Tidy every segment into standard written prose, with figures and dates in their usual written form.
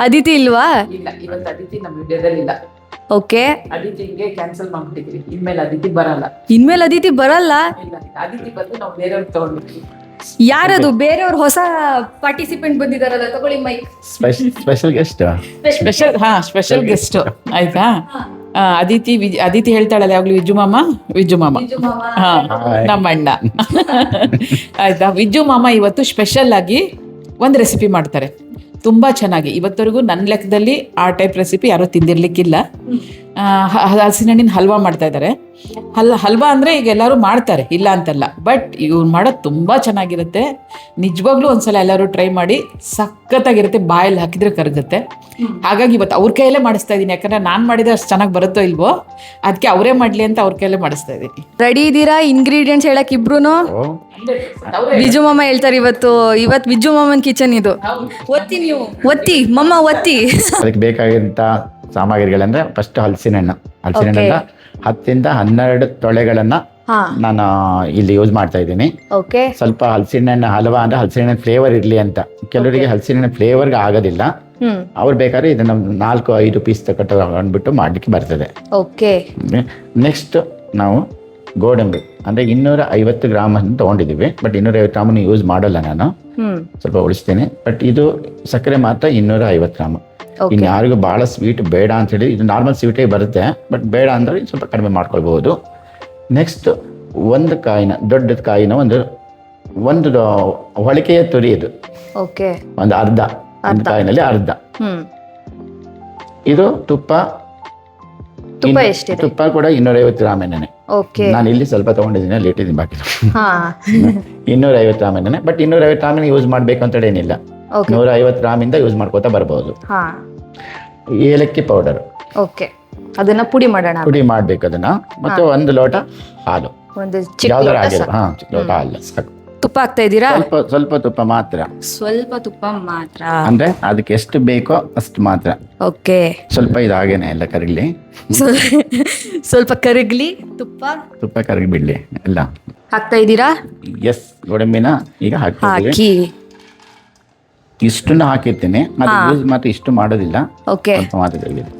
ಅದಿತಿ ಇಲ್ವಾ? ಇಲ್ಲ, ಇವತ್ತು ಅದಿತಿ ನಮ್ಮ ವಿಡಿಯೋದಲ್ಲಿ ಇಲ್ಲ. ಓಕೆ, ಅದಿತಿಗೆ ಕ್ಯಾನ್ಸಲ್ ಮಾಡ್ಬಿಟ್ಟಿದ್ರಿ. ಇನ್ಮೇಲೆ ಅದಿತಿ ಬರಲ್ಲ. ಇನ್ಮೇಲೆ ಅದಿತಿ ಬರಲ್ಲ. ಇಲ್ಲ, ಅದಿತಿ ಬಂದು ನಾವು ಬೇರೆಯವ್ರಿಗೆ ತಗೊಂಡ್ಬಿಟ್ವಿ. ಯಾರದು? ಬೇರೆಯವ್ರು ಹೊಸ ಪಾರ್ಟಿಸಿಪೆಂಟ್ ಬಂದಿದಾರಲ್ಲ, ತಗೊಳ್ಳಿ mike. Special guest. Special guest ಆಯ್ತಾ. ಅದಿತಿ ಹೇಳ್ತಾಳಲ್ಲ ಯಾವಾಗ್ಲೂ ವಿಜ್ಜು ಮಾಮ. ಹಾ, ನಮ್ಮ ಅಣ್ಣ. ಆಯ್ತಾ, ವಿಜ್ಜು ಮಾಮ ಇವತ್ತು ಸ್ಪೆಷಲ್ ಆಗಿ ಒಂದು ರೆಸಿಪಿ ಮಾಡ್ತಾರೆ, ತುಂಬ ಚೆನ್ನಾಗಿ. ಇವತ್ತವರೆಗೂ ನನ್ನ ಲೆಕ್ಕದಲ್ಲಿ ಆ ಟೈಪ್ ರೆಸಿಪಿ ಯಾರೂ ತಿಂದಿರ್ಲಿಕ್ಕಿಲ್ಲ. ಹಲಸಿನ ಹಣ್ಣಿನ ಹಲ್ವಾ ಮಾಡ್ತಾ ಇದ್ದಾರೆ. ಹಲ್ವಾ ಅಂದರೆ ಈಗ ಎಲ್ಲರೂ ಮಾಡ್ತಾರೆ, ಇಲ್ಲ ಅಂತಲ್ಲ, ಬಟ್ ಇವ್ರು ಮಾಡೋದು ತುಂಬ ಚೆನ್ನಾಗಿರುತ್ತೆ. ನಿಜವಾಗ್ಲೂ ಒಂದ್ಸಲ ಎಲ್ಲರೂ ಟ್ರೈ ಮಾಡಿ, ಸಖತ್ತಾಗಿರುತ್ತೆ. ಬಾಯಲ್ಲಿ ಹಾಕಿದ್ರೆ ಕರಗುತ್ತೆ. ಹಾಗಾಗಿ ಇವತ್ತು ಅವ್ರ ಕೈಯಲ್ಲೇ ಮಾಡಿಸ್ತಾ ಇದ್ದೀನಿ, ಯಾಕಂದರೆ ನಾನು ಮಾಡಿದ್ರೆ ಅಷ್ಟು ಚೆನ್ನಾಗಿ ಬರುತ್ತೋ ಇಲ್ವೋ, ಅದಕ್ಕೆ ಅವರೇ ಮಾಡಲಿ ಅಂತ ಅವ್ರ ಕೈಯಲ್ಲೇ ಮಾಡಿಸ್ತಾ ಇದ್ದೀನಿ. ರೆಡಿ ಇದ್ದೀರಾ ಇಂಗ್ರೀಡಿಯೆಂಟ್ಸ್ ಹೇಳಕ್ ಇಬ್ರು? ವಿಜು ಮಾಮ ಹೇಳ್ತಾರೆ ಇವತ್ತು ವಿಜು ಮಾಮನ್ ಕಿಚನ್ ಇದು. ಒತ್ತಿ ನೀವು, ಒತ್ತಿ ಮಮ್ಮ, ಒತ್ತಿ. ಅದಕ್ಕೆ ಬೇಕಾಗಿರುವಂತ ಸಾಮಗ್ರಿಗಳಂದ್ರೆ ಫಸ್ಟ್ ಹಲಸಿನ ಹಣ್ಣು 10 ರಿಂದ 12 ತೊಳೆಗಳನ್ನ ನಾನು ಇಲ್ಲಿ ಯೂಸ್ ಮಾಡ್ತಾ ಇದ್ದೀನಿ. ಸ್ವಲ್ಪ ಹಲಸಿನ ಹಣ್ಣು ಹಲ್ವಾ ಅಂದ್ರೆ ಹಲಸಿನ ಹಣ್ಣಿನ ಫ್ಲೇವರ್ ಇರ್ಲಿ ಅಂತ. ಕೆಲವರಿಗೆ ಹಲಸಿನ ಹಣ್ಣಿನ ಫ್ಲೇವರ್ಗೆ ಆಗೋದಿಲ್ಲ, ಅವ್ರು ಬೇಕಾದ್ರೆ ಇದನ್ನ 4-5 ಪೀಸ್ ತಗೊಂಡ್ಬಿಟ್ಟು ಮಾಡ್ಲಿಕ್ಕೆ ಬರ್ತದೆ. ನೆಕ್ಸ್ಟ್ ನಾವು ಗೋಡಂಬಿ ಅಂದ್ರೆ 250 ಗ್ರಾಮ್ ಅಂತ ತಗೊಂಡಿದ್ದೀವಿ. ಬಟ್ 250 ಗ್ರಾಮನ್ನು ಯೂಸ್ ಮಾಡಲ್ಲ ನಾನು, ಸ್ವಲ್ಪ ಉಳಿಸ್ತೇನೆ. ಬಟ್ ಇದು ಸಕ್ಕರೆ ಮಾತ್ರ 250 ಗ್ರಾಮ್. ಇನ್ನು ಯಾರಿಗೂ ಬಹಳ ಸ್ವೀಟ್ ಬೇಡ ಅಂತ ಹೇಳಿ ಇದು ನಾರ್ಮಲ್ ಸ್ವೀಟೇ ಬರುತ್ತೆ, ಬಟ್ ಬೇಡ ಅಂದ್ರೆ ಸ್ವಲ್ಪ ಕಡಿಮೆ ಮಾಡ್ಕೊಳ್ಬಹುದು. ನೆಕ್ಸ್ಟ್ ಒಂದು ಕಾಯಿನ, ದೊಡ್ಡ ಕಾಯಿನ ಒಂದು ಹೊಳಿಕೆಯ ತುರಿ, ಇದು ಒಂದು ಅರ್ಧ, ಒಂದು ಕಾಯಿನಲ್ಲಿ ಅರ್ಧ. ಇದು ತುಪ್ಪ ಕೂಡ 250 ಗ್ರಾಮ್ ಎಣ್ಣೆ. ನಾನು ಇಲ್ಲಿ ಸ್ವಲ್ಪ ತಗೊಂಡಿದ್ದೀನಿ, ಅಲ್ಲಿ ಇಟ್ಟಿದ್ದೀನಿ, ಬಾಕಿ 250 ಗ್ರಾಮ್ ಎಣ್ಣೆ. ಬಟ್ 250 ಗ್ರಾಮ್ ಯೂಸ್ ಮಾಡ್ಬೇಕು ಅಂತ ಏನಿಲ್ಲ, 150 ಗ್ರಾಮ್ ಇಂದ ಯೂಸ್ ಮಾಡ್ಕೋತಾ ಬರ್ಬೋದು. ಏಲಕ್ಕಿ ಪೌಡರ್, ಅದನ್ನ ಪುಡಿ ಮಾಡೋಣ, ಪುಡಿ ಮಾಡ್ಬೇಕು ಅದನ್ನ. ಮತ್ತೆ 1 ಲೋಟ ಹಾಲು, ಯಾವ್ದಾರ ಆಗಿಲ್ಲ, ಚಿಕ್ಕ ಲೋಟ ಹಾಲು ಸಾಕು. ತುಪ್ಪ ಹಾಕ್ತಾ ಇದ್ದೀರಾ? ಸ್ವಲ್ಪ ತುಪ್ಪ ಮಾತ್ರ, ಸ್ವಲ್ಪ ತುಪ್ಪ ಮಾತ್ರ. ಅಂದ್ರೆ ಅದಕ್ಕೆ ಎಷ್ಟು ಬೇಕೋ ಅಷ್ಟು ಮಾತ್ರ. ಸ್ವಲ್ಪ ಇದಾಗೇನೆ ಎಲ್ಲ ಕರಗ್ಲಿ, ಸ್ವಲ್ಪ ಕರಗ್ಲಿ, ತುಪ್ಪ ಕರಗಿ ಬಿಡ್ಲಿ ಎಲ್ಲ. ಹಾಕ್ತಾ ಇದ್ದೀರಾ? ಎಸ್, ಗೋಡಂಬಿನ ಈಗ ಹಾಕಿ ಇಷ್ಟನ್ನು ಹಾಕಿರ್ತೀನಿ. ಮತ್ತೆ ಯೂಸ್ ಮಾತ್ರ ಇಷ್ಟು ಮಾಡೋದಿಲ್ಲ, ಸ್ವಲ್ಪ ಮಾತ್ರ ತೆಗೆದಿದೆ.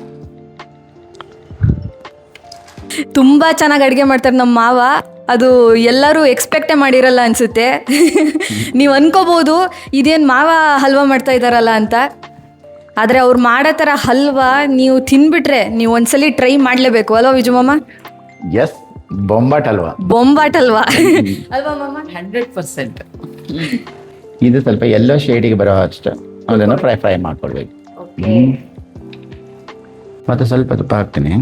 ತುಂಬಾ ಚೆನ್ನಾಗಿ ಅಡುಗೆ ಮಾಡ್ತಾರೆ ನಮ್ಮ ಮಾವ. ಅದು ಎಲ್ಲರೂ ಎಕ್ಸ್ಪೆಕ್ಟೇ ಮಾಡಿರಲ್ಲ ಅನ್ಸುತ್ತೆ. ನೀವು ಅನ್ಕೋಬಹುದು ಇದೇನು ಮಾವ ಹಲ್ವಾ ಮಾಡ್ತಾ ಇದ್ದಾರಲ್ಲ ಅಂತ. ಆದರೆ ಅವ್ರು ಮಾಡೋ ಥರ ಹಲ್ವಾ ನೀವು ತಿನ್ಬಿಟ್ರೆ ನೀವು ಒಂದ್ಸಲಿ ಟ್ರೈ ಮಾಡಲೇಬೇಕು ಅಲ್ವಾ ವಿಜು ಮಾಮ? ಎಸ್, ಬೊಂಬಾಟ್ ಅಲ್ವಾ ಅಲ್ವಾ ಮಾಮ? 100%. ಇದು ಸ್ವಲ್ಪ ಎಲ್ಲೋ ಶೇಡಿಗೆ ಬರೋ ಅಷ್ಟು ಅದನ್ನು ಫ್ರೈ ಮಾಡ್ಕೊಳ್ಬೇಕು. ಮತ್ತೆ ಸ್ವಲ್ಪ ತುಪ್ಪ ಹಾಕ್ತೀನಿ,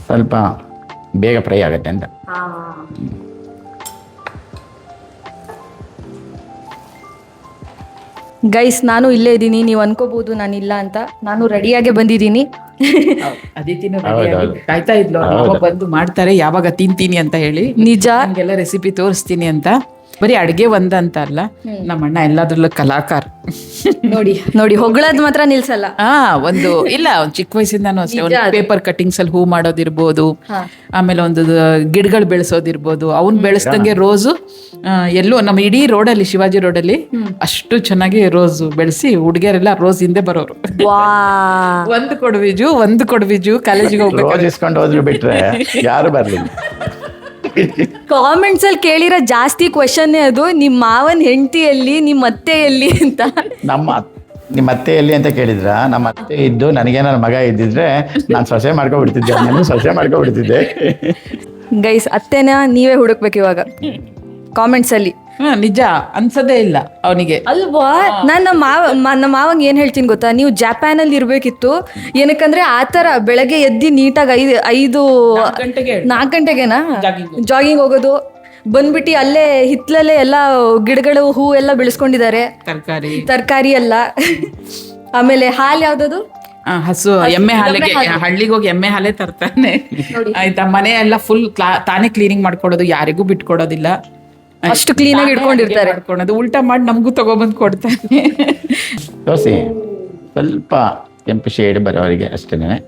ಸ್ವಲ್ಪ ಬೇಗ ಫ್ರೈ ಆಗುತ್ತೆ ಅಂತ. ಗೈಸ್, ನಾನು ಇಲ್ಲೇ ಇದ್ದೀನಿ. ನೀವು ಅನ್ಕೋಬಹುದು ನಾನು ಇಲ್ಲ ಅಂತ. ನಾನು ರೆಡಿಯಾಗೆ ಬಂದಿದ್ದೀನಿ. ಅದಿತಿನೂ ಕಾಯ್ತಾ ಇದ್ಲು, ಬಂದು ಮಾಡ್ತಾರೆ ಯಾವಾಗ ತಿಂತೀನಿ ಅಂತ ಹೇಳಿ. ನಿಜ, ನಮ್ಗೆಲ್ಲ ರೆಸಿಪಿ ತೋರಿಸ್ತೀನಿ ಅಂತ. ಬರೀ ಅಡ್ಗೆ ಅಂತ ಅಲ್ಲ, ನಮ್ಮ ಅಣ್ಣ ಎಲ್ಲದ್ರಲ್ಲೂ ಕಲಾಕಾರ. ನೋಡಿ ಹೊಗಳದ್ ಮಾತ್ರ ನಿಲ್ಸಲ್ಲ. ಒಂದು ಚಿಕ್ಕ ವಯಸ್ಸಿಂದಾನು ಅಷ್ಟೇ, ಒಂದು ಪೇಪರ್ ಕಟ್ಟಿಂಗ್ಸ್ ಅಲ್ಲಿ ಹೂ ಮಾಡೋದಿರ್ಬೋದು, ಆಮೇಲೆ ಒಂದು ಗಿಡಗಳು ಬೆಳೆಸೋದಿರ್ಬೋದು. ಅವ್ನ್ ಬೆಳೆಸ್ದಂಗೆ ರೋಸು ಎಲ್ಲೂ ನಮ್ಮ ಇಡೀ ರೋಡಲ್ಲಿ, ಶಿವಾಜಿ ರೋಡಲ್ಲಿ ಅಷ್ಟು ಚೆನ್ನಾಗಿ ರೋಸ್ ಬೆಳೆಸಿ ಹುಡುಗಿಯರೆಲ್ಲ ರೋಸ್ ಹಿಂದೆ ಬರೋರು. ಒಂದು ಕೊಡ್ವಿಜು ಕಾಲೇಜಿಗೆ ಹೋಗ್ಬೇಕು ಬಿಟ್ರೆ ಯಾರು ಬರ್ಲಿಲ್ಲ. ಕಾಮೆಂಟ್ಸ್ ಅಲ್ಲಿ ಕೇಳಿರೋ ಜಾಸ್ತಿ ಕ್ವೆಶನ್ ಅದು, ನಿಮ್ಮ ಮಾವನ್ ಹೆಂಡತಿ ಎಲ್ಲಿ, ನಿಮ್ಮ ಅತ್ತೆ ಎಲ್ಲಿ ಅಂತ. ನಿಮ್ಮ ಅತ್ತೆ ಎಲ್ಲಿ ಅಂತ ಕೇಳಿದ್ರ, ನಮ್ಮ ಅತ್ತೆ ಇದ್ದು ನನಗೇನಾರ ಮಗ ಇದ್ದಿದ್ರೆ ನಾನು ಸೊಸೆ ಮಾಡ್ಕೊಬಿಡ್ತಿದ್ದೆ. ಗೈಸ್, ಅತ್ತೆನ ನೀವೇ ಹುಡುಕ್ಬೇಕು ಇವಾಗ ಕಾಮೆಂಟ್ಸ್ ಅಲ್ಲಿ. ನಿಜ ಅನ್ಸದೇ ಇಲ್ಲ ಅವನಿಗೆ ಅಲ್ವಾ? ನಾನು ನಮ್ಮ ಮಾವಂಗೆ ಏನು ಹೇಳ್ತೀನಿ ಗೊತ್ತಾ, ನೀವು ಜಪಾನಲ್ಲಿ ಇರಬೇಕಿತ್ತು. ಏನಕ್ಕಂದ್ರೆ ಆ ಥರ ಬೆಳಗ್ಗೆ ಎದ್ದು ನೀಟಾಗಿ 4 ಗಂಟೆಗೆನಾ ಜಾಗಿಂಗ್ ಹೋಗೋದು, ಬಂದ್ಬಿಟ್ಟು ಅಲ್ಲೇ ಹಿತ್ಲಲ್ಲೇ ಎಲ್ಲ ಗಿಡಗಳು ಹೂ ಎಲ್ಲ ಬೆಳೆಸ್ಕೊಂಡಿದ್ದಾರೆ, ತರಕಾರಿ ಎಲ್ಲ. ಆಮೇಲೆ ಹಾಲು ಯಾವ್ದದು, ಹಸು ಎಮ್ಮೆ ಹಾಲಿಗೆ, ಹಳ್ಳಿಗೆ ಹೋಗಿ ಎಮ್ಮೆ ಹಾಲೇ ತರ್ತಾನೆ. ಆಯ್ತಾ, ಮನೆ ಎಲ್ಲ ಫುಲ್ ತಾನೇ ಕ್ಲೀನಿಂಗ್ ಮಾಡ್ಕೊಡೋದು, ಯಾರಿಗೂ ಬಿಟ್ಕೊಡೋದಿಲ್ಲ. ಅಷ್ಟು ಕ್ಲೀನ್ ಆಗಿ ಇಟ್ಕೊಂಡಿರ್ತಾರೆ. ಉಲ್ಟಾ ಮಾಡಿ ನಮಗೂ ತಗೊಬಂದು ಕೊಡ್ತಾನೆ. ದೋಸೆ ಸ್ವಲ್ಪ ಕೆಂಪು ಶೇಡ್ ಬರೋವರಿಗೆ ಅಷ್ಟೇನೆ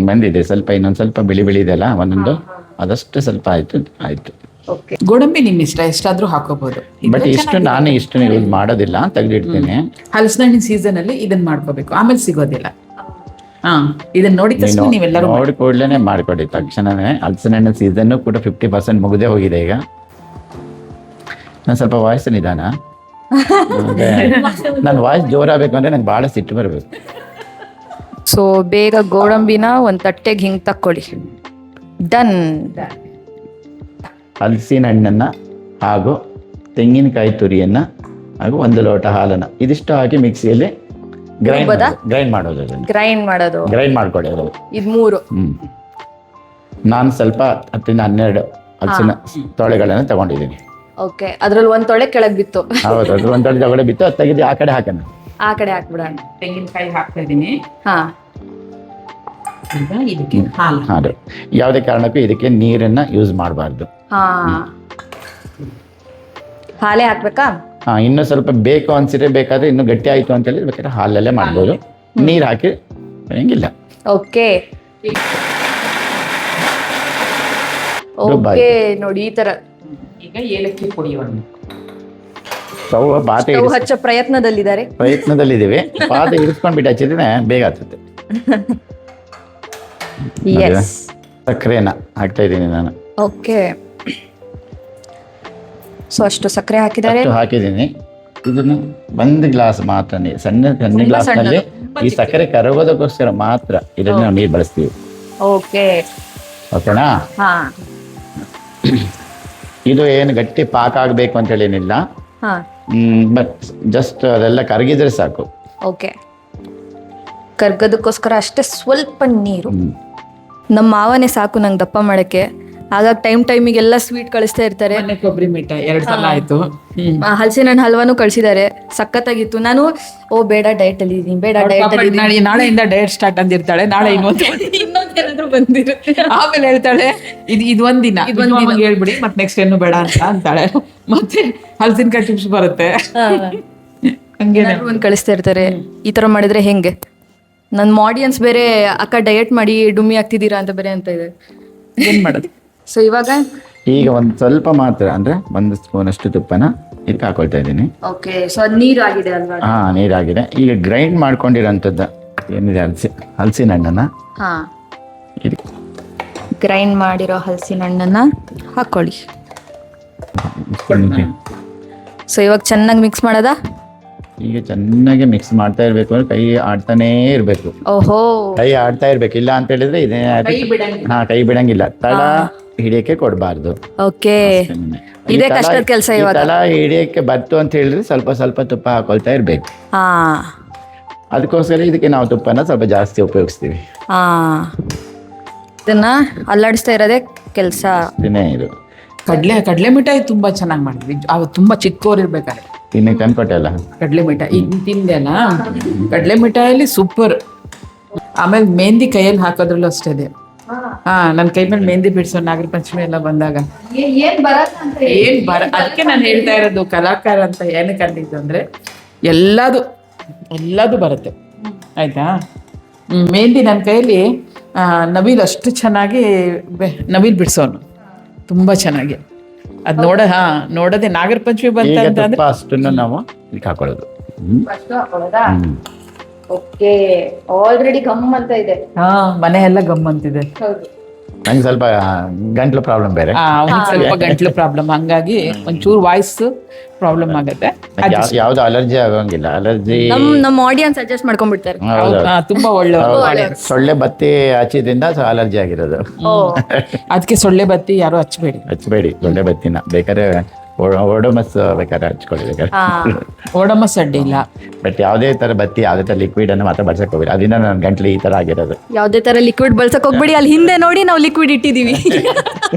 ಬಂದಿದೆ. ಸ್ವಲ್ಪ ಇನ್ನೊಂದು ಸ್ವಲ್ಪ ಬಿಳಿ ಇದೆಲ್ಲ ಒಂದೊಂದು, ಅದಷ್ಟು ಸ್ವಲ್ಪ ಆಯ್ತು. ಓಕೆ. ಗೋಡಂಬಿ ನಿಮ್ ಇಷ್ಟ, ಎಷ್ಟಾದ್ರೂ ಹಾಕೋಬಹುದು. ಬಟ್ ನಾನು ಇಷ್ಟು ಯೂಸ್ ಮಾಡೋದಿಲ್ಲ, ತೆಗೆದಿಡ್ತೀನಿ. ಹಲಸಿನ ಹಣ್ಣಿನ ಸೀಸನ್ ಅಲ್ಲಿ ಇದನ್ನ ಮಾಡ್ಕೋಬೇಕು, ಆಮೇಲೆ ಸಿಗೋದಿಲ್ಲ. ಹಾ, ಇದನ್ನ ನೋಡಿದ ತಕ್ಷಣ ನೀವೆಲ್ಲರೂ ನೋಡಿ ಕೂಡ್ಲೇನೆ ಮಾಡ್ಕೊಡಿ ತಕ್ಷಣನೇ. ಹಲಸಿನ ಹಣ್ಣಿನ ಸೀಸನ್ ಕೂಡ 50% ಮುಗಿದೇ ಹೋಗಿದೆ ಈಗ. ನಾನು ಸ್ವಲ್ಪ ವಾಯ್ಸ್ ನಿಧಾನ, ನನ್ನ ವಾಯ್ಸ್ ಜೋರಾಗಬೇಕು ಅಂದ್ರೆ ನಂಗೆ ಭಾಳ ಸಿಟ್ಟು ಬರಬೇಕು. ಸೊ ಬೇಗ ಗೋಡಂಬಿನ ಒಂದು ತಟ್ಟೆಗೆ ಹಿಂಗೆ ತಕ್ಕೊಳ್ಳಿ. ಡನ್. ಹಲಸಿನ ಹಣ್ಣನ್ನು ಹಾಗೂ ತೆಂಗಿನಕಾಯಿ ತುರಿಯನ್ನು ಹಾಗೂ 1 ಲೋಟ ಹಾಲನ್ನು ಇದಿಷ್ಟು ಹಾಕಿ ಮಿಕ್ಸಿಯಲ್ಲಿ ಗ್ರೈಂಡ್ ಮಾಡೋದು. ಗ್ರೈಂಡ್ ಮಾಡ್ಕೊಳ್ಳಿ ಅದು. ಇದು 3. ನಾನು ಸ್ವಲ್ಪ 10-12 ಹಲಸಿನ ತೊಳೆಗಳನ್ನು ತಗೊಂಡಿದ್ದೀನಿ. ಓಕೆ, ಅದ್ರಲ್ಲಿ 1 ತೊಳೆ ಕೆಳಗೆ ಬಿತ್ತು. ಹೌದು, ಅದು 1 ತೊಳೆ ತಗೊಳ್ಳಿ ಬಿತ್ತು, ಅದು ತೆಗೆದು ಆ ಕಡೆ ಹಾಕೋಣ. ಆ ಕಡೆ ಹಾಕ್ಬಿಡೋಣ. ತೆಂಗಿನಕಾಯಿ ಹಾಕ್ತಾ ಇದೀನಿ. ಹಾ, ಈಗ ಇದಕ್ಕೆ ಹಾಲು. ಅದು ಯಾವುದೇ ಕಾರಣಕ್ಕೂ ಇದಕ್ಕೆ ನೀರನ್ನು ಯೂಸ್ ಮಾಡಬಾರ್ದು. ಹಾ, ಹಾಲೇ ಹಾಕ್ಬೇಕಾ? ಇನ್ನೂ ಸ್ವಲ್ಪ ಬೇಕು ಅನ್ಸಿದ್ರೆ, ಬೇಕಾದ್ರೆ ಇನ್ನೂ ಗಟ್ಟಿ ಆಯಿತು ಅಂತ ಹೇಳಿ ಬೇಕಾದ್ರೆ ಹಾಲಲ್ಲೇ ಮಾಡ್ಬೋದು. ನೀರು ಹಾಕಿ ಹೆಂಗಿಲ್ಲ. ಓಕೆ ಓಕೆ, ನೋಡಿ ಈ ತರ. ಈಗ ಏಲಕ್ಕಿ ಪುಡಿಯನ್ನು ಸ್ಟವ್ ಹಚ್ಚೋ ಪ್ರಯತ್ನದಲ್ಲಿದ್ದೀವಿ. ಪಾದ ಇರಿಸ್ಕೊಂಡ್ಬಿಟ್ಟು ಹಚ್ಚಿದ್ರೆ ಬೇಗ ಆಗ್ತದೆ. ಸಕ್ಕರೆನ ಹಾಕ್ತಾ ಇದ್ದೀನಿ ನಾನು. ಓಕೆ, ಸೊ ಅಷ್ಟು ಸಕ್ಕರೆ ಹಾಕಿದ್ದೀನಿ. ಇದನ್ನು 1 ಗ್ಲಾಸ್ ಮಾತ್ರ ನೀರು, ಸಣ್ಣ ಗ್ಲಾಸ್ನಲ್ಲಿ ಈ ಸಕ್ಕರೆ ಕರಗೋದಕ್ಕೋಸ್ಕರ ಮಾತ್ರ ಇದನ್ನ ನಾವು ನೀರು ಬಳಸ್ತೀವಿ. ಓಕೆ, ಓಕೆನಾ? ಇದು ಏನು ಗಟ್ಟಿ ಪಾಕ ಆಗಬೇಕು ಅಂತ ಹೇಳಿ ಏನಿಲ್ಲ. ಬಟ್ ಜಸ್ಟ್ ಅದೆಲ್ಲ ಕರಗಿದ್ರೆ ಸಾಕು. ಓಕೆ, ಕರ್ಗೋದಕ್ಕೋಸ್ಕರ ಅಷ್ಟೇ ಸ್ವಲ್ಪ ನೀರು. ನಮ್ಮ ಮಾವನೇ ಸಾಕು ನಂಗೆ ದಪ್ಪ ಮಾಡಕ್ಕೆ. ಆಗಾಗ ಟೈಮಿಗೆಲ್ಲ ಸ್ವೀಟ್ ಕಳಿಸ್ತಾ ಇರ್ತಾರೆ. ಕೊಬ್ಬರಿ ಮಿಠಾಯಿ 2 ಸಲ ಆಯ್ತು. ಹಲಸಿನ ಹಣ್ಣು ಹಲ್ವಾನು ಕಳ್ಸಿದ್ದಾರೆ, ಸಖತ್ತಾಗಿತ್ತು. ನಾನು ಬೇಡ ಡಯಟ್ ಅಲ್ಲಿ ಇದೀನಿ, ನಾಳೆಯಿಂದ ಡಯಟ್ ಸ್ಟಾರ್ಟ್ ಅಂದಿರ್ತಾಳೆ. ನಾಳೆ ಇನ್ನೊಂದೇನಾದ್ರೂ ಬಂದಿರುತ್ತೆ. ಆಮೇಲೆ ಹೇಳ್ತಾಳೆ ಇದು ಒಂದಿನ ಹೇಳ್ಬಿಡಿ, ಮತ್ತೆ ನೆಕ್ಸ್ಟ್ ಏನು ಬೇಡ ಅಂತಾಳೆ. ಮತ್ತೆ ಹಲಸಿನಕಾಯಿ ಚಿಪ್ಸ್ ಬರುತ್ತೆ, ಹಂಗೆ ಒಂದು ಕಳಿಸ್ತಾ ಇರ್ತಾರೆ. ಈ ತರ ಮಾಡಿದ್ರೆ ಹೆಂಗೆ? ನನ್ನ ಆಡಿಯನ್ಸ್ ಬೇರೆ ಅಕ್ಕ ಡಯಟ್ ಮಾಡಿ ಡುಮ್ಮಿ ಆಗ್ತಿದ್ದೀರಾ ಅಂತ ಬೇರೆ ಅಂತ ಇದೆ. ಏನ್ ಮಾಡೋದು? ಸೊ ಈಗ ಒಂದು ಸ್ವಲ್ಪ ಮಾತ್ರ, ಅಂದ್ರೆ 1 ಸ್ಪೂನ್ ಅಷ್ಟು ತುಪ್ಪನ ಇದಕ್ಕೆ ಹಾಕೊಳ್ತಾ ಇದ್ದೀನಿ. ಓಕೆ, ಸೊ ಅದು ನೀರಾಗಿದೆ ಅಲ್ವಾ? ಹಾ, ನೀರಾಗಿದೆ. ಈಗ ಗ್ರೈಂಡ್ ಮಾಡ್ಕೊಂಡಿರೋಂಥದ್ದು ಏನಿದೆ ಹಲಸಿನ ಹಣ್ಣನ್ನ ಗ್ರೈಂಡ್ ಮಾಡಿರೋ ಹಲಸಿನ ಹಣ್ಣನ್ನ ಹಾಕೊಳ್ಳಿ. ಸೊ ಇವಾಗ ಚೆನ್ನಾಗಿ ಮಿಕ್ಸ್ ಮಾಡೋದಾ? ಈಗ ಚೆನ್ನಾಗಿ ಮಿಕ್ಸ್ ಮಾಡ್ತಾ ಇರ್ಬೇಕು, ಅಂದ್ರೆ ಕೈ ಆಡ್ತಾನೇ ಇರ್ಬೇಕು. ಓಹೋ, ಕೈ ಆಡ್ತಾ ಇರ್ಬೇಕು. ಇಲ್ಲ ಅಂತ ಹೇಳಿದ್ರೆ ಕೈ ಬಿಡಂಗಿಲ್ಲ. ತಳ ಹಿಡಿಯಕ್ಕೆ ಕೊಡಬಾರ್ದು. ಓಕೆ, ಇದೇ ಕಷ್ಟದ ಕೆಲಸ. ಇವಾಗ ತಳ ಹಿಡಿಯಕ್ಕೆ ಬತ್ತು ಅಂತ ಹೇಳಿದ್ರೆ ಸ್ವಲ್ಪ ಸ್ವಲ್ಪ ತುಪ್ಪ ಹಾಕೊಳ್ತಾ ಇರ್ಬೇಕು. ಅದಕ್ಕೋಸ್ಕರ ಇದಕ್ಕೆ ನಾವು ತುಪ್ಪನ ಸ್ವಲ್ಪ ಜಾಸ್ತಿ ಉಪಯೋಗಿಸ್ತೀವಿ. ಇದನ್ನ ಅಲ್ಲಾಡಿಸ್ತಾ ಇರೋದೇ ಕೆಲಸ. ಇದು ಕಡಲೆ ಮಿಠಾಯಿ ತುಂಬಾ ಚೆನ್ನಾಗಿ ಮಾಡಿದ್ವಿ. ಅವು ತುಂಬಾ ಚಿಕ್ಕವ್ರು ಇರ್ಬೇಕಾದ್ರೆ ತಿನ್ನಕ್ಕೆ ತಂದ್ಕೊಟ್ಟಲ್ಲ ಕಡಲೆ ಮಿಠಾಯಿ. ಈಗ ತಿಂದೆ ಅಲ್ಲ, ಕಡಲೆ ಮಿಠಾಯಲ್ಲಿ ಸೂಪರ್. ಆಮೇಲೆ ಮೆಹಂದಿ ಕೈಯಲ್ಲಿ ಹಾಕೋದ್ರಲ್ಲೂ ಅಷ್ಟೇ ಇದೆ. ನನ್ನ ಕೈ ಮೇಲೆ ಮೆಹಂದಿ ಬಿಡಿಸೋ ನಾಗರ ಪಂಚಮಿ ಎಲ್ಲ ಬಂದಾಗ ಅದಕ್ಕೆ ನಾನು ಹೇಳ್ತಾ ಇರೋದು ಕಲಾಕಾರ ಅಂತ ಏನಕ್ಕೆ ಅಂದಿದ್ದು ಅಂದ್ರೆ ಎಲ್ಲದು ಬರುತ್ತೆ. ಆಯ್ತಾ? ಮೆಹಂದಿ ನನ್ನ ಕೈಯಲ್ಲಿ ನವಿಲ್ ಅಷ್ಟು ಚೆನ್ನಾಗಿ ನವಿಲ್ ಬಿಡಿಸೋನು, ತುಂಬಾ ಚೆನ್ನಾಗಿ. ಅದ್ ನೋಡದೆ ನಾಗರ ಪಂಚಮಿ ಬಂತ ಅಷ್ಟನ್ನು ನಾವು ಇದಕ್ಕೆ ಹಾಕೊಳ್ಳೋದು. ಓಕೆ, ಆಲ್ರೆಡಿ ಗಮ್ ಅಂತ ಇದೆ. ಮನೆ ಎಲ್ಲ ಗಮ್ ಅಂತಿದೆ. ನಂಗೆ ಸ್ವಲ್ಪ ಗಂಟ್ಲು ಪ್ರಾಬ್ಲಮ್ ಬೇರೆ, ಸ್ವಲ್ಪ ಗಂಟ್ಲು ಪ್ರಾಬ್ಲಮ್, ಹಂಗಾಗಿ ಒಂಚೂರು ವಾಯ್ಸ್ ಪ್ರಾಬ್ಲಮ್ ಆಗುತ್ತೆ. ಯಾವ್ದು ಅಲರ್ಜಿ ಆಗೋಂಗಿಲ್ಲ. ಅಲರ್ಜಿ ನಮ್ಮ ಆಡಿಯನ್ಸ್ ಅಡ್ಜಸ್ಟ್ ಮಾಡ್ಕೊಂಡ್ಬಿಡ್ತಾರೆ. ತುಂಬಾ ಒಳ್ಳೆ ಸೊಳ್ಳೆ ಬತ್ತಿ ಹಚ್ಚಿದ್ರಿಂದ ಅಲರ್ಜಿ ಆಗಿರೋದು. ಅದಕ್ಕೆ ಸೊಳ್ಳೆ ಬತ್ತಿ ಯಾರು ಹಚ್ಚಬೇಡಿ ಸೊಳ್ಳೆ ಬತ್ತಿನ. ಬೇಕಾದ್ರೆ ಓಡೋಮಸ್ ಬೇಕಾದ್ರೆ ಹಚ್ಕೊಳ್ಳಿ. ಬೇಕಾದ್ರೆ ಓಡೋಮಸ್ ಅಡ್ಡಿ ಇಲ್ಲ. ಬಟ್ ಯಾವುದೇ ತರ ಬತ್ತಿ, ಯಾವುದೇ ತರ ಲಿಕ್ವಿಡ್ ಅನ್ನು ಮಾತ್ರ ಬಳಸಕ್ ಹೋಗ್ಬೇಡಿ. ಅದರಿಂದ ನನ್ನ ಗಂಟ್ಲು ಈ ತರ ಆಗಿರೋದು. ಯಾವುದೇ ತರ ಲಿಕ್ವಿಡ್ ಬಳಸಕ್ ಹೋಗ್ಬೇಡಿ. ಅಲ್ಲಿ ಹಿಂದೆ ನೋಡಿ ನಾವು ಲಿಕ್ವಿಡ್ ಇಟ್ಟಿದೀವಿ.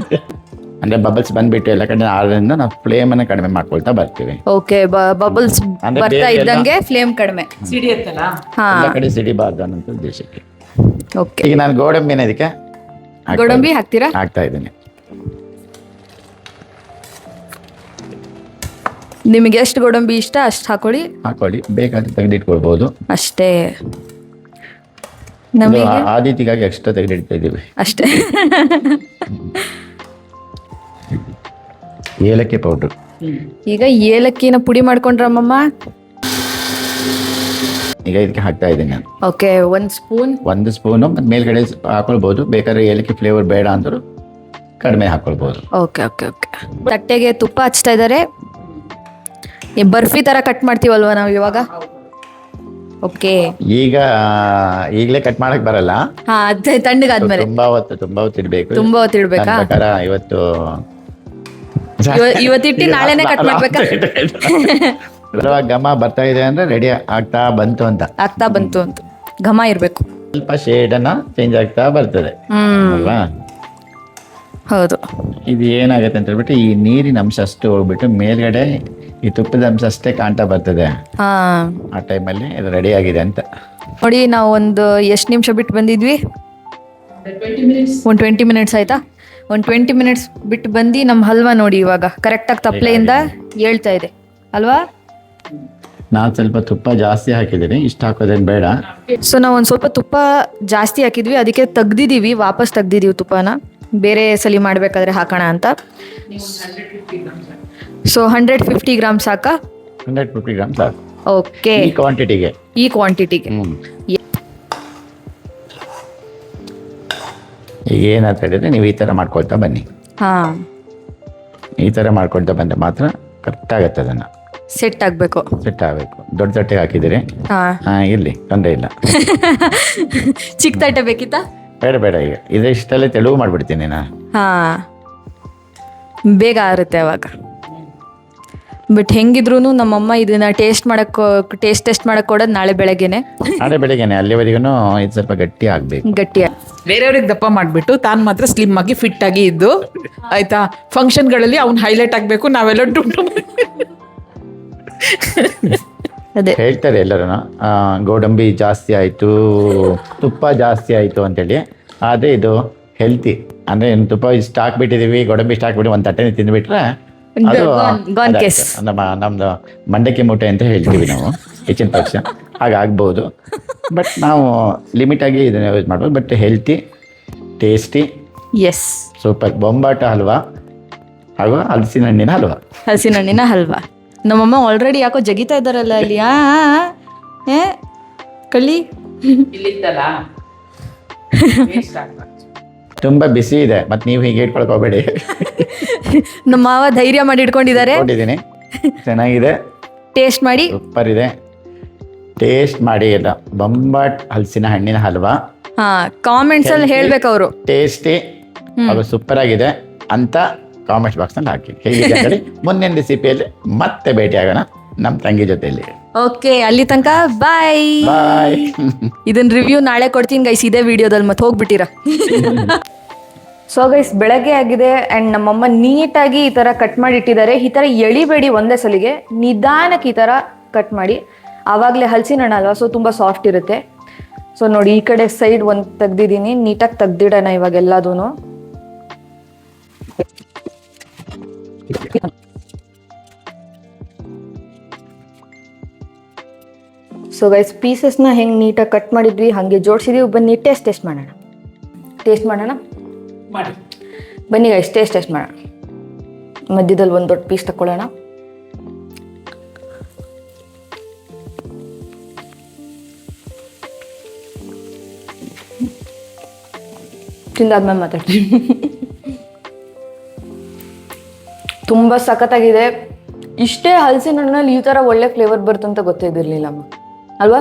ಅಂದ್ರೆ ಬಬಲ್ಸ್ ಬಂದ್ಬಿಟ್ಟು ಎಲ್ಲ ಕಡೆ ಆದ್ರಿಂದ ನಾವು ಫ್ಲೇಮ್ ಅನ್ನ ಕಡಿಮೆ ಮಾಡ್ಕೊಳ್ತಾ ಬರ್ತೀವಿ. ಓಕೆ, ಬಬಲ್ಸ್ ಬರ್ತಾ ಇದ್ದಂಗೆ ಫ್ಲೇಮ್ ಕಡಿಮೆ ಸಿಡಿಯುತ್ತಲ್ಲ, ಎಲ್ಲ ಕಡೆ ಸಿಡಿಬಾರ್ದು ಅನ್ನೋ ಉದ್ದೇಶಕ್ಕೆ. ಓಕೆ, ಈಗ ನಾನು ಗೋಡಂಬಿನ ಇದಕ್ಕೆ ಗೋಡಂಬಿ ಹಾಕ್ತೀರಾ? ಹಾಕ್ತಾ ಇದ್ದೀನಿ. ನಿಮಗೆ ಎಷ್ಟು ಗೋಡಂಬಿ ಇಷ್ಟ ಅಷ್ಟು ಹಾಕೊಳ್ಳಿ. ಬೇಕಾದ್ರೆ ತೆಗೆದಿಟ್ಕೊಳ್ಬಹುದು ಅಷ್ಟೇ. ಆದಿತಿಗಾಗಿ ಎಕ್ಸ್ಟ್ರಾ ತೆಗೆದಿಡ್ತಾ ಇದ್ದೀವಿ ಅಷ್ಟೇ. ಏಲಕ್ಕಿ ಪೌಡ್ರು. ಈಗ ಏಲಕ್ಕಿನ ಪುಡಿ ಮಾಡ್ಕೊಂಡ್ರಮ್ಮಮ್ಮ. ಈಗ ಇದಕ್ಕೆ ಹಾಕ್ತಾ ಇದ್ದೀನಿ ನಾನು. Okay, 1 spoon. 1 ಸ್ಪೂನು ಮತ್ತು ಮೇಲ್ಗಡೆ ಹಾಕೊಳ್ಬೋದು. ಬೇಕಾದ್ರೆ ಏಲಕ್ಕಿ ಫ್ಲೇವರ್ ಬೇಡ ಅಂದರೂ ಕಡಿಮೆ ಹಾಕೊಳ್ಬೋದು. Okay okay okay. ತಟ್ಟೆಗೆ ತುಪ್ಪ ಹಚ್ತಾ ಇದ್ದಾರೆ. ಈ ಬರ್ಫಿ ಥರ ಕಟ್ ಮಾಡ್ತೀವಲ್ವ ನಾವು ಇವಾಗ. ಓಕೆ, ಈಗಲೇ ಕಟ್ ಮಾಡಕ್ ಬರಲ್ಲ. ಹಾ, ಅದೇ ತಣ್ಣಗಾದ್ಮೇಲೆ ತುಂಬಾ ಹೊತ್ತು ಇಡ್ಬೇಕು. ತುಂಬಾ ಹೊತ್ತು ಇಡ್ಬೇಕಾ? ನನ್ನ ಪ್ರಕಾರ ಇವತ್ತಿಟ್ಟು ನಾಳೆನೆ ಕಟ್ ಮಾಡ್ಬೇಕಾ? ಘಮ ಬರ್ತಾ ಇದೆ ಅಂದ್ರೆ ರೆಡಿ ಆಗ್ತಾ ಬಂತು ಅಂತ ಘಮ ಇರ್ಬೇಕು. ಸ್ವಲ್ಪ ಶೇಡ್ ಅನ್ನ ಚೇಂಜ್ ಆಗ್ತಾ ಬರ್ತದೆ ಅಲ್ವಾ? ಹೌದು. ಇದು ಏನಾಗುತ್ತೆ ಅಂತ ಹೇಳ್ಬಿಟ್ಟು ಈ ನೀರಿನ ಅಂಶ ಅಷ್ಟು ಹೋಗ್ಬಿಟ್ಟು ಮೇಲ್ಗಡೆ ಈ ತುಪ್ಪದ ಅಂಶ ಅಷ್ಟೇ ಕಾಣ್ತಾ ಬರ್ತದೆ. ಆ ಟೈಮಲ್ಲಿ ಇದು ರೆಡಿ ಆಗಿದೆ ಅಂತ ನೋಡಿ. ನಾವು ಒಂದು ಎಷ್ಟು ನಿಮಿಷ ಬಿಟ್ಟು ಬಂದಿದ್ವಿ? 20 ಮಿನಿಟ್ಸ್ ಆಯ್ತಾ? 20 ಮಿನಿಟ್ಸ್ ಬಿಟ್ಟು ಬಂದು ನಮ್ಮ ಹಲ್ವಾ ನೋಡಿ ಇವಾಗ ಕರೆಕ್ಟಾಗಿ ತಪ್ಪಲೆಯಿಂದ ಹೇಳ್ತಾ ಇದೆ ಅಲ್ವಾ? ನಾನು ಸ್ವಲ್ಪ ತುಪ್ಪ ಜಾಸ್ತಿ ಹಾಕಿದ್ದೀನಿ, ಇಷ್ಟು ಹಾಕೋದೇನು ಬೇಡ. ಸೊ ನಾವು ಒಂದು ಸ್ವಲ್ಪ ತುಪ್ಪ ಜಾಸ್ತಿ ಹಾಕಿದ್ವಿ, ಅದಕ್ಕೆ ವಾಪಸ್ ತೆಗ್ದಿದ್ದೀವಿ ತುಪ್ಪನ. ಬೇರೆ ಸಲಿ ಮಾಡಬೇಕಾದ್ರೆ ಹಾಕೋಣ ಅಂತ. ಸೊ 150 ಗ್ರಾಮ್ ಸಾಕಾ? 150 ಗ್ರಾಮ್ ಸಾಕು. ಓಕೆ, ಈ ಕ್ವಾಂಟಿಟಿಗೆ. ಈಗ ಏನಂತ ಹೇಳಿದ್ರೆ ನೀವು ಈ ಥರ ಮಾಡ್ಕೊಳ್ತಾ ಬನ್ನಿ. ಈ ಥರ ಮಾಡ್ಕೊಳ್ತಾ ಬಂದರೆ ಮಾತ್ರ ಕರೆಕ್ಟ್ ಆಗುತ್ತೆ. ಅದನ್ನು ಸೆಟ್ ಆಗಬೇಕು. ದೊಡ್ಡ ತಟ್ಟೆ ಹಾಕಿದ್ದೀರಿ, ಇರಲಿ, ತೊಂದರೆ ಇಲ್ಲ. ಚಿಕ್ಕ ತಟ್ಟೆ ಬೇಕಿತ್ತಾ? ಬೇಡ. ಈಗ ಇಷ್ಟಲ್ಲೇ ತೆಳುವು ಮಾಡಿಬಿಡ್ತೀನಿ ನಾನು. ಬೇಗ ಆರುತ್ತೆ ಅವಾಗ. ಬಟ್ ಹೆಂಗಿದ್ರು ನಮ್ಮಮ್ಮ ಇದನ್ನ ಟೇಸ್ಟ್ ಮಾಡಕ್ ಕೊಡೋದು ನಾಳೆ ಬೆಳಗ್ಗೆನೆ. ಅಲ್ಲಿವರೆಗೂ ಇದು ಸ್ವಲ್ಪ ಗಟ್ಟಿ ಆಗಬೇಕು. ಬೇರೆಯವ್ರಿಗೆ ದಪ್ಪ ಮಾಡಿಬಿಟ್ಟು ತಾನು ಮಾತ್ರ ಸ್ಲಿಮ್ ಆಗಿ ಫಿಟ್ ಆಗಿ ಇದ್ದು ಆಯ್ತಾ. ಫಂಕ್ಷನ್ಗಳಲ್ಲಿ ಅವ್ನು ಹೈಲೈಟ್ ಆಗಬೇಕು, ನಾವೆಲ್ಲ ಡುಂಡು ಅದೇ ಹೇಳ್ತಾರೆ ಎಲ್ಲರೂ. ಗೋಡಂಬಿ ಜಾಸ್ತಿ ಆಯಿತು, ತುಪ್ಪ ಜಾಸ್ತಿ ಆಯಿತು ಅಂತೇಳಿ. ಆದರೆ ಇದು ಹೆಲ್ತಿ. ಅಂದರೆ ತುಪ್ಪ ಇಷ್ಟು ಹಾಕ್ಬಿಟ್ಟಿದ್ದೀವಿ, ಗೋಡಂಬಿ ಇಷ್ಟು ಹಾಕ್ಬಿಟ್ಟು ಒಂದು ತಟ್ಟೆ ತಿಂದುಬಿಟ್ರೆ ಅದು ನಮ್ಮದು ಮಂಡಕ್ಕಿ ಮೂಟೆ ಅಂತ ಹೇಳ್ತೀವಿ ನಾವು ಹೆಚ್ಚಿನ ಪಕ್ಷ. ಹಾಗಾಗ್ಬೋದು. ಬಟ್ ನಾವು ಲಿಮಿಟಾಗಿ ಇದನ್ನು ಯೂಸ್ ಮಾಡ್ಬೋದು. ಬಟ್ ಹೆಲ್ತಿ, ಟೇಸ್ಟಿ, ಸೂಪರ್ ಬೊಂಬಾಟ ಹಲ್ವಾ ಹಾಗೂ ಹಲಸಿನ ಹಣ್ಣಿನ ಹಲ್ವಾ. ನಮ್ಮಮ್ಮ ಆಲ್ರೆಡಿ ಯಾಕೋ ಜಗಿತಾ ಇದ್ದಾರಲ್ಲ ಅಲ್ಲಿ. ಕಳ್ಳಿ ತುಂಬಾ ಬಿಸಿ ಇದೆ, ಮತ್ತೆ ನೀವು ಹೀಗೆ ಇಟ್ಕೊಳಕ್ ಹೋಗ್ಬೇಡಿ. ನಮ್ಮ ಮಾವ ಧೈರ್ಯ ಮಾಡಿ ಇಟ್ಕೊಂಡಿದ್ದಾರೆ. ಚೆನ್ನಾಗಿದೆ, ಟೇಸ್ಟ್ ಮಾಡಿ. ಸೂಪರ್ ಇದೆ, ಟೇಸ್ಟ್ ಮಾಡಿ. ಎಲ್ಲ ಬೊಂಬಾಟ್ ಹಲಸಿನ ಹಣ್ಣಿನ ಹಲ್ವಾ. ಕಾಮೆಂಟ್ಸ್ ಅಲ್ಲಿ ಹೇಳ್ಬೇಕು ಅವರು. ಟೇಸ್ಟಿ ಅದು ಸೂಪರ್ ಆಗಿದೆ ಅಂತ ಕಾಮೆಂಟ್ ಬಾಕ್ಸ್ ನಲ್ಲಿ ಹಾಕಿ. ಹೇಗಿದೆ ಹೇಳಿ. ಮುಂದಿನ ರೆಸಿಪಿಯಲ್ಲಿ ಮತ್ತೆ ಭೇಟಿ ಆಗೋಣ ನಮ್ಮ ತಂಗಿ ಜೊತೆಯಲ್ಲಿ. ಓಕೆ, ಅಲ್ಲಿ ತನಕ ಬಾಯ್. ಇದನ್ನ ರಿವ್ಯೂ ನಾಳೆ ಕೊಡ್ತೀನಿ ಗೈಸ್, ಇದೇ ವಿಡಿಯೋದಲ್ಲಿ. ಮತ್ತೆ ಹೋಗ್ಬಿಟ್ಟಿರಾ. ಸೊ ಗೈಸ್, ಬೆಳಗ್ಗೆ ಆಗಿದೆ ಆ್ಯಂಡ್ ನಮ್ಮಮ್ಮ ನೀಟಾಗಿ ಈ ಥರ ಕಟ್ ಮಾಡಿ ಇಟ್ಟಿದ್ದಾರೆ. ಈ ಥರ ಎಳಿಬೇಡಿ ಒಂದೇ ಸಲಿಗೆ, ನಿಧಾನಕ್ಕೆ ಈ ಥರ ಕಟ್ ಮಾಡಿ. ಆವಾಗಲೇ ಹಲಸಿನ ಹಣ್ಣು ಅಲ್ವಾ, ಸೊ ತುಂಬ ಸಾಫ್ಟ್ ಇರುತ್ತೆ. ಸೊ ನೋಡಿ, ಈ ಕಡೆ ಸೈಡ್ ಒಂದು ತೆಗ್ದಿದ್ದೀನಿ, ನೀಟಾಗಿ ತೆಗ್ದಿಡೋಣ ಇವಾಗೆಲ್ಲದೂ. ಸೊ ಗೈಸ್, ಪೀಸಸ್ನ ಹೆಂಗೆ ನೀಟಾಗಿ ಕಟ್ ಮಾಡಿದ್ವಿ ಹಾಗೆ ಜೋಡಿಸಿದ್ವಿ. ಬನ್ನಿ ಟೇಸ್ಟ್ ಮಾಡೋಣ. ಬನ್ನಿ ಗೈಸ್, ಟೇಸ್ಟ್ ಮಾಡೋಣ. ಮಧ್ಯದಲ್ಲಿ ಒಂದು ದೊಡ್ಡ ಪೀಸ್ ತಗೊಳ್ಳೋಣ. ತಿಂದಾದ್ಮೇಲೆ ಮಾತಾಡ್ತೀನಿ. ತುಂಬ ಸಖತ್ತಾಗಿದೆ. ಇಷ್ಟೇ ಹಲಸಿನ ಹಣ್ಣಲ್ಲಿ ಈ ಥರ ಒಳ್ಳೆ ಫ್ಲೇವರ್ ಬರ್ತಂತ ಗೊತ್ತಿದ್ದಿರಲಿಲ್ಲ ಅಲ್ವಾ?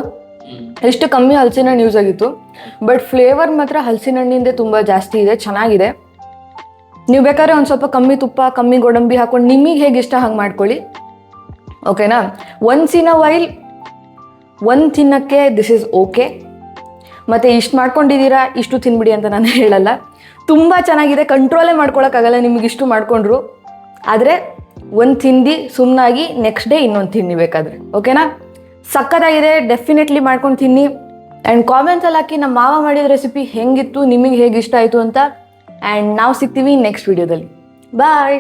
ಎಷ್ಟು ಕಮ್ಮಿ ಹಲಸಿನ ಹಣ್ಣು ಯೂಸ್ ಆಗಿತ್ತು, ಬಟ್ ಫ್ಲೇವರ್ ಮಾತ್ರ ಹಲಸಿನ ಹಣ್ಣಿಂದ ತುಂಬ ಜಾಸ್ತಿ ಇದೆ, ಚೆನ್ನಾಗಿದೆ. ನೀವು ಬೇಕಾದ್ರೆ ಒಂದು ಸ್ವಲ್ಪ ಕಮ್ಮಿ ತುಪ್ಪ, ಕಮ್ಮಿ ಗೋಡಂಬಿ ಹಾಕೊಂಡು ನಿಮಗೆ ಹೇಗೆ ಇಷ್ಟ ಹಂಗೆ ಮಾಡ್ಕೊಳ್ಳಿ, ಓಕೆನಾ? ಒನ್ಸ್ ಇನ್ ಅ ವೈಲ್ ಒಂದು ತಿನ್ನೋಕ್ಕೆ ದಿಸ್ ಈಸ್ ಓಕೆ. ಮತ್ತು ಇಷ್ಟು ಮಾಡ್ಕೊಂಡಿದ್ದೀರಾ, ಇಷ್ಟು ತಿನ್ಬಿಡಿ ಅಂತ ನಾನು ಹೇಳಲ್ಲ. ತುಂಬ ಚೆನ್ನಾಗಿದೆ, ಕಂಟ್ರೋಲೇ ಮಾಡ್ಕೊಳಕ್ಕಾಗಲ್ಲ ನಿಮಗೆ ಇಷ್ಟು ಮಾಡಿಕೊಂಡ್ರು. ಆದರೆ ಒಂದು ತಿಂದು ಸುಮ್ಮನಾಗಿ ನೆಕ್ಸ್ಟ್ ಡೇ ಇನ್ನೊಂದು ತಿನ್ನಿ ಬೇಕಾದರೆ, ಓಕೆನಾ? ಸಕ್ಕತ್ತಾಗಿದೆ, ಡೆಫಿನೆಟ್ಲಿ ಮಾಡ್ಕೊಂಡು ತಿನ್ನಿ. ಆ್ಯಂಡ್ ಕಾಮೆಂಟ್ಸಲ್ಲಿ ಹಾಕಿ ನಮ್ಮ ಮಾವ ಮಾಡಿದ ರೆಸಿಪಿ ಹೆಂಗಿತ್ತು, ನಿಮಗೆ ಹೇಗೆ ಇಷ್ಟ ಆಯಿತು ಅಂತ. ಆ್ಯಂಡ್ ನಾವು ಸಿಗ್ತೀವಿ ನೆಕ್ಸ್ಟ್ ವಿಡಿಯೋದಲ್ಲಿ. ಬಾಯ್.